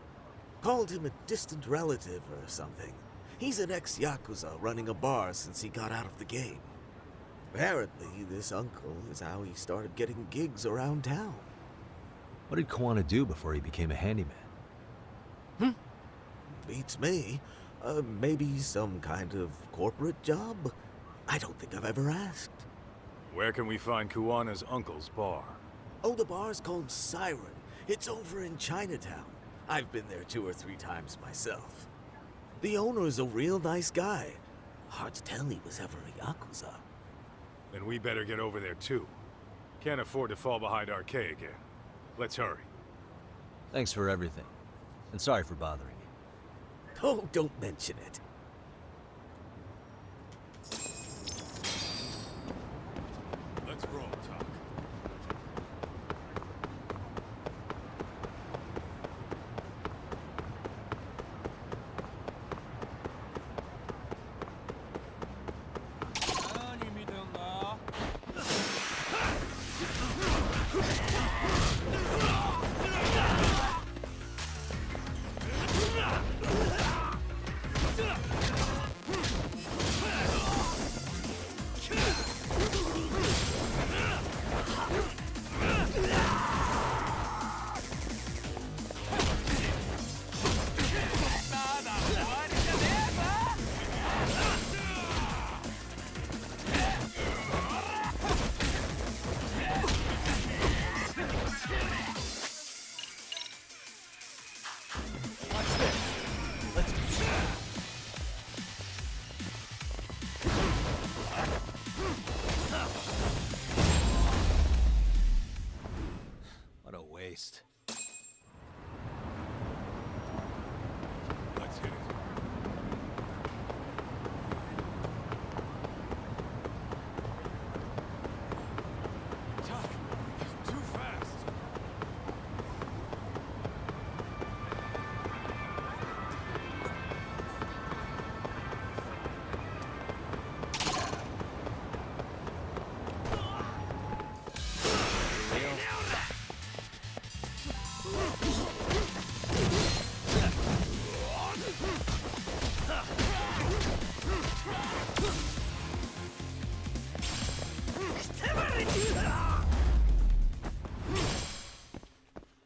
Called him a distant relative or something. He's an ex-Yakuza running a bar since he got out of the game. Apparently, this uncle is how he started getting gigs around town.
What did Kuwana do before he became a handyman?
Beats me. Maybe some kind of corporate job? I don't think I've ever asked.
Where can we find Kuwana's uncle's bar?
Oh, the bar's called Siren. It's over in Chinatown. I've been there 2 or 3 times myself. The owner's a real nice guy. Hard to tell he was ever a Yakuza.
Then we better get over there too. Can't afford to fall behind RK again. Let's hurry.
Thanks for everything. And sorry for bothering you.
Oh, don't mention it.
Let's roll, Talk.
What a waste.
Let's hit it. Talk. Too fast.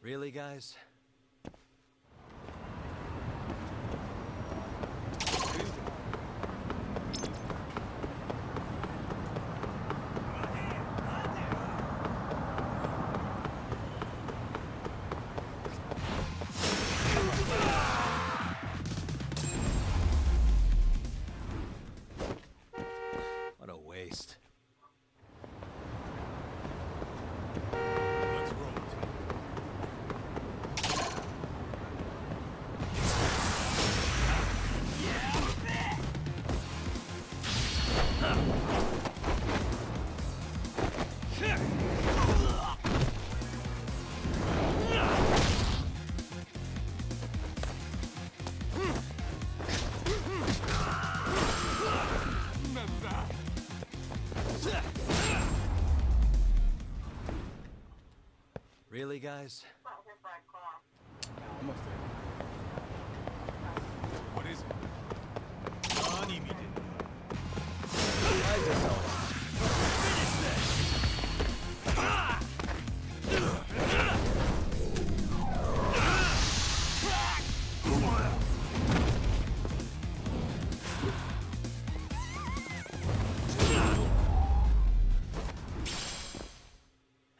Really, guys? What a waste.
Let's roll.
Really, guys?
Almost there.
What is it?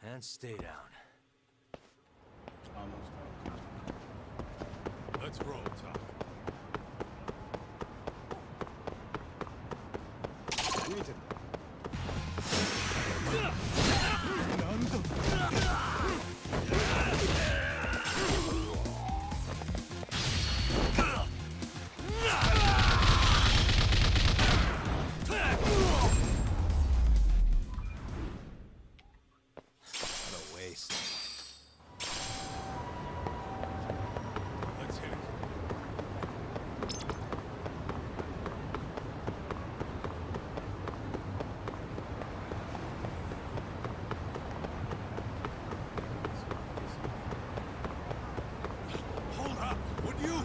And stay down.
Almost there.
Let's roll, Talk.
What a waste.
Let's hit it. Hold up! Would you?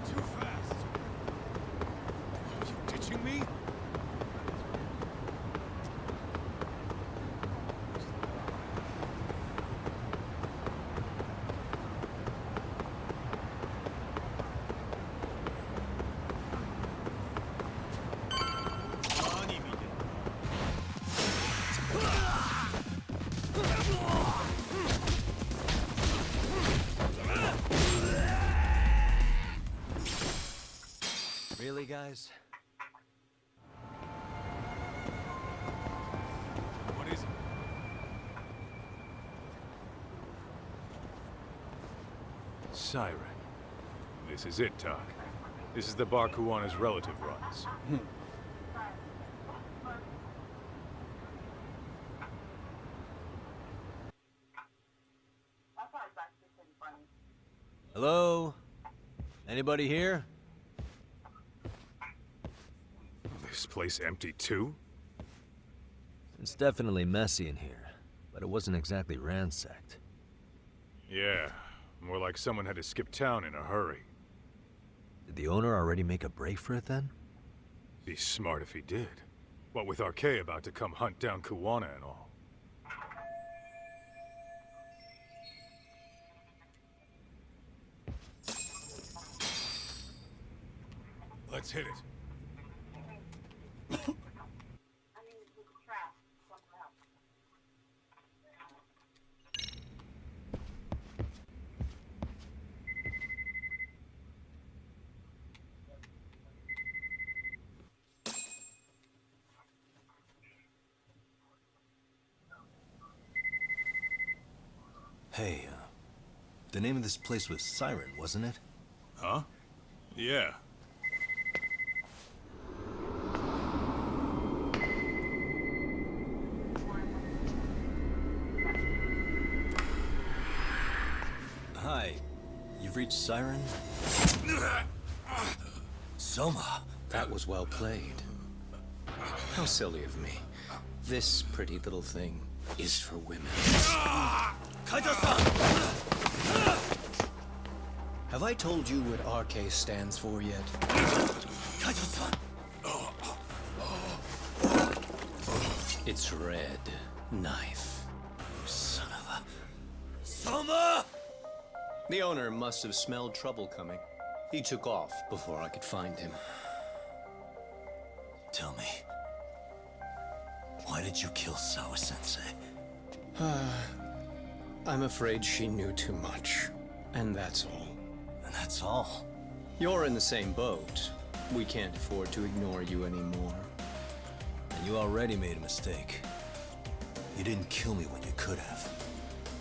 Too fast. Are you ditching me?
Really, guys?
What is it? Siren. This is it, Talk. This is the bar Kuwana's relative runs.
Hello? Anybody here?
This place empty too?
It's definitely messy in here, but it wasn't exactly ransacked.
Yeah, more like someone had to skip town in a hurry.
Did the owner already make a break for it then?
Be smart if he did. What with Arcade about to come hunt down Kuwana and all. Let's hit it.
Hey, the name of this place was Siren, wasn't it?
Huh? Yeah.
Hi. You've reached Siren? Soma!
That was well played. How silly of me. This pretty little thing is for women.
Kaito-san!
Have I told you what RK stands for yet?
Kaito-san!
It's Red Knife.
Son of a... Soma!
The owner must have smelled trouble coming. He took off before I could find him.
Tell me, why did you kill Sawa-sensei?
I'm afraid she knew too much. And that's all.
And that's all?
You're in the same boat. We can't afford to ignore you anymore.
And you already made a mistake. You didn't kill me when you could have.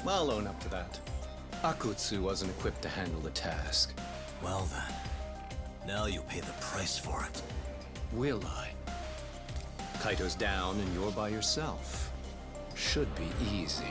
I'll own up to that. Akutsu wasn't equipped to handle the task.
Well then, now you'll pay the price for it.
Will I? Kaito's down and you're by yourself. Should be easy.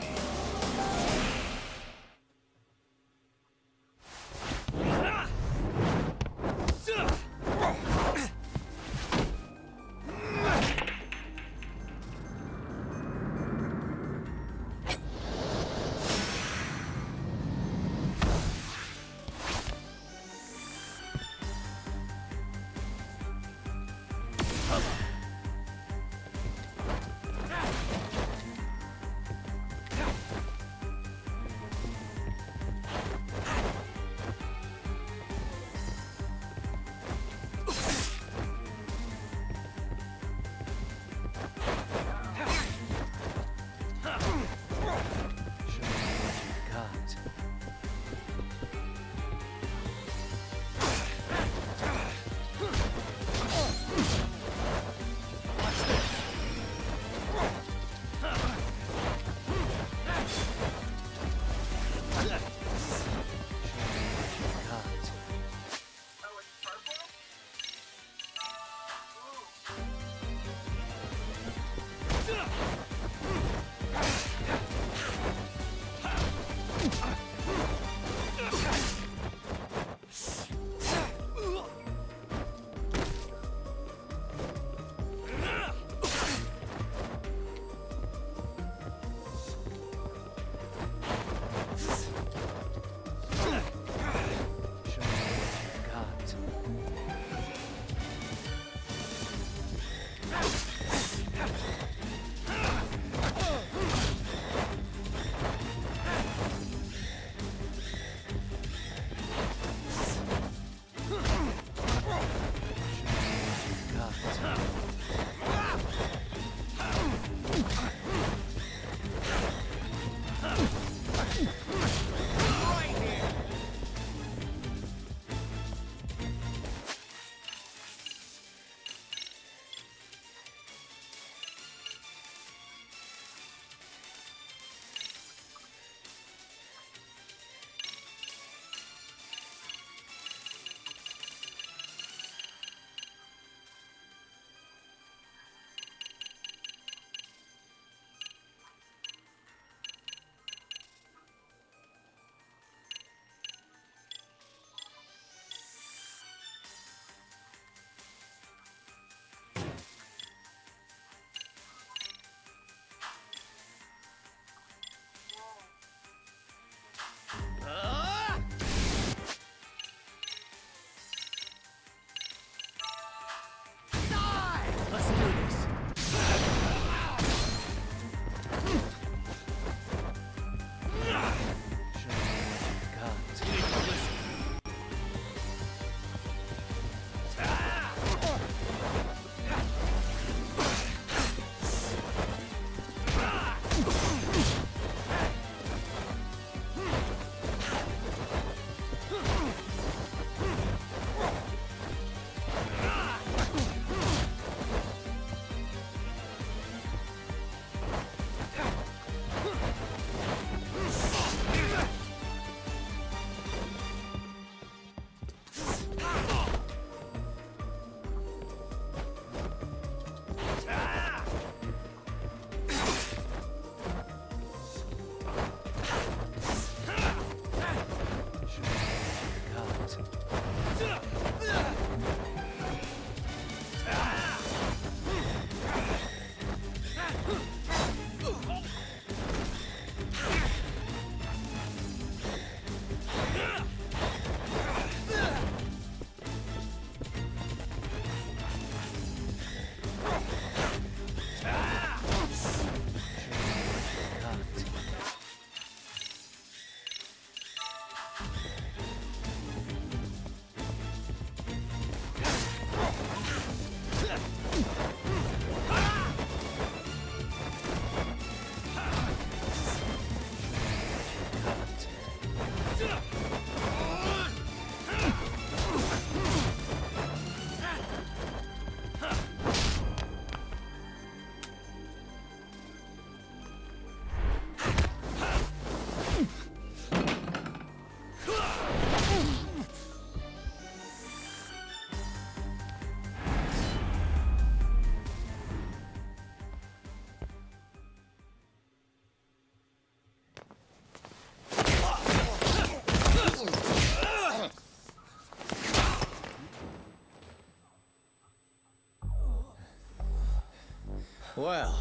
Well,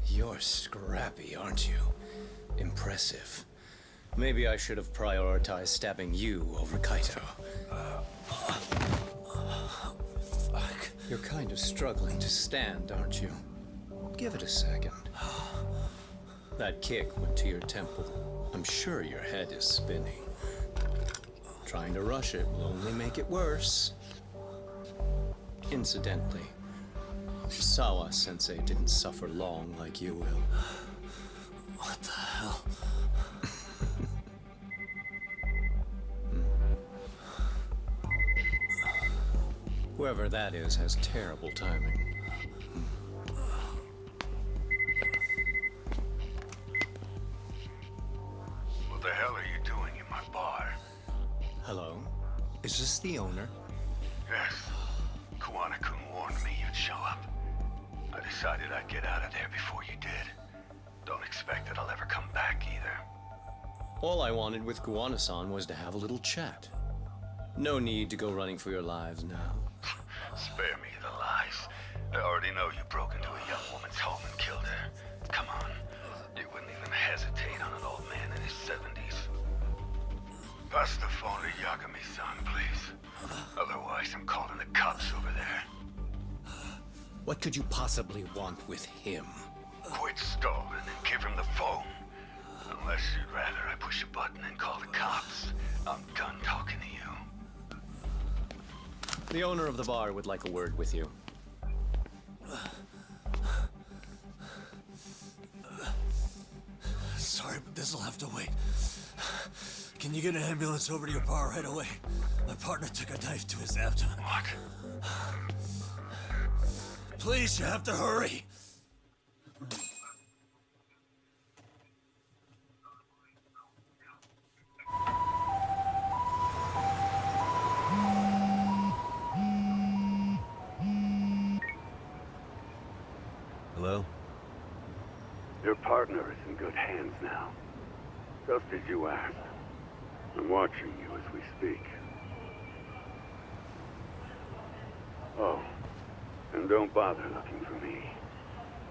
you're scrappy, aren't you? Impressive. Maybe I should have prioritized stabbing you over Kaito. You're kind of struggling to stand, aren't you? Give it a second. That kick went to your temple. I'm sure your head is spinning. Trying to rush it will only make it worse. Incidentally, Sawa-sensei didn't suffer long like you will.
What the hell?
Whoever that is has terrible timing.
What the hell are you doing in my bar?
Hello? Is this the owner?
Yes. Kuwana-kun warned me you'd show up. I decided I'd get out of there before you did. Don't expect that I'll ever come back either.
All I wanted with Kuwana-san was to have a little chat. No need to go running for your lives now.
Spare me the lies. I already know you broke into a young woman's home and killed her. Come on. You wouldn't even hesitate on an old man in his 70s. Pass the phone to Yagami-san, please. Otherwise, I'm calling the cops over there.
What could you possibly want with him?
Quit stalling and give him the phone. Unless you'd rather I push a button and call the cops. I'm done talking to you.
The owner of the bar would like a word with you.
Sorry, but this'll have to wait. Can you get an ambulance over to your bar right away? My partner took a knife to his abdomen.
What?
Please, you have to hurry. Hello?
Your partner is in good hands now. Just as you asked. I'm watching you as we speak. Oh, and don't bother looking for me.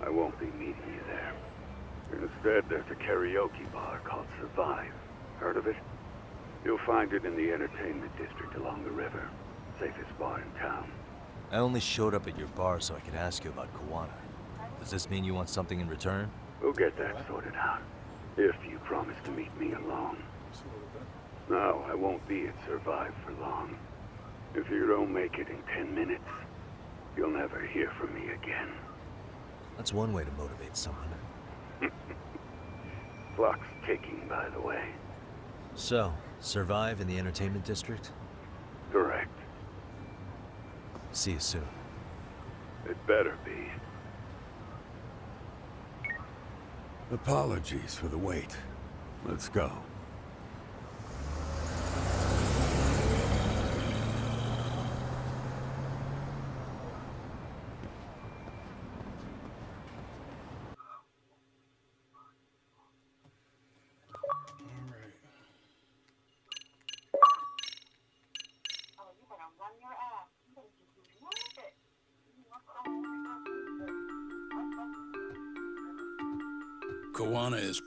I won't be meeting you there. Instead, there's a karaoke bar called Survive. Heard of it? You'll find it in the entertainment district along the river. Safest bar in town.
I only showed up at your bar so I could ask you about Kuwana. Does this mean you want something in return?
We'll get that sorted out. If you promise to meet me alone. No, I won't be at Survive for long. If you don't make it in 10 minutes, you'll never hear from me again.
That's one way to motivate someone.
Clock's ticking, by the way.
So, Survive in the entertainment district?
Correct.
See you soon.
It better be.
Apologies for the wait. Let's go.
Kuwana is